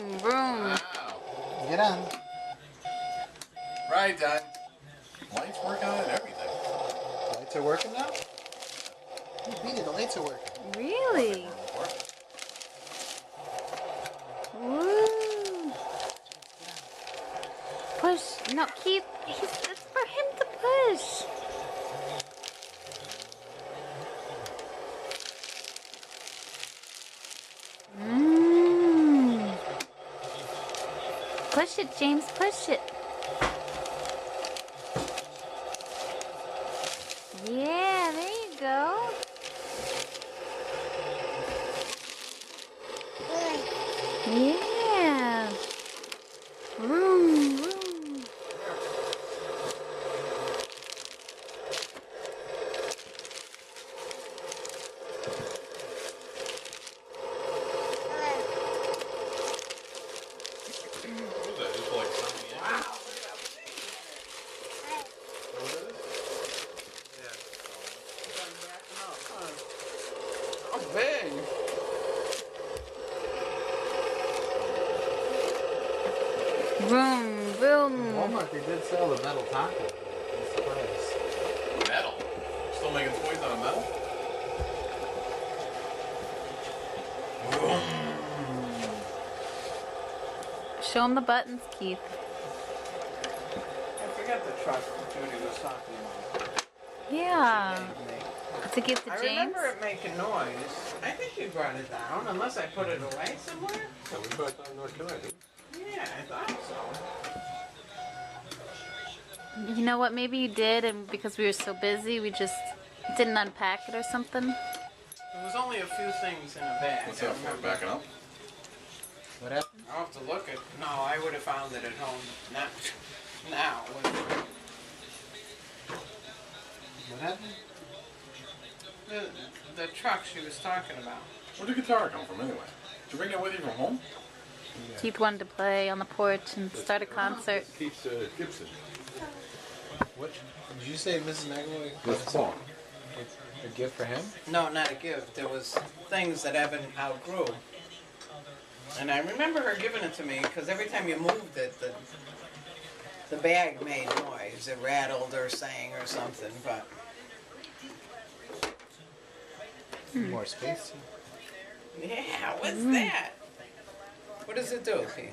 Vroom, vroom. Wow. Get on. Right, Don. Lights working on it and everything. Lights are working now? You beat it, the lights are working. Really? Woo. Push. No, Keith. It's for him to push. Mmm. Push it, James. Push it. Yeah, there you go. Yeah. Vroom, vroom. What was that? Just like something. Wow. Oh, big. Vroom, vroom. Walmart, they did sell the metal taco. I'm surprised. Metal. Still making toys out of metal? Show him the buttons, Keith. I forget the truck Judy was talking about. Yeah. Gave me. To give to I James. remember it making noise. I think you brought it down, unless I put it away somewhere. Yeah, we put it down in North Carolina. Yeah, I thought so. You know what? Maybe you did, and because we were so busy, we just didn't unpack it or something. There was only a few things in a bag. What's that for? Backing up? What happened? I'll have to look at. No, I would have found it at home. Not now. What happened? The truck she was talking about. Where'd the guitar come from anyway? Did you bring that with you from home? Keith wanted to play on the porch and start a concert. Keith Gibson. What? Did you say Mrs. McAvoy? That's Paul. A gift for him? No, not a gift. There was things that Evan outgrew. And I remember her giving it to me because every time you moved it, the bag made noise. It rattled or sang or something. But More space. yeah, what's that? What does it do, Pete?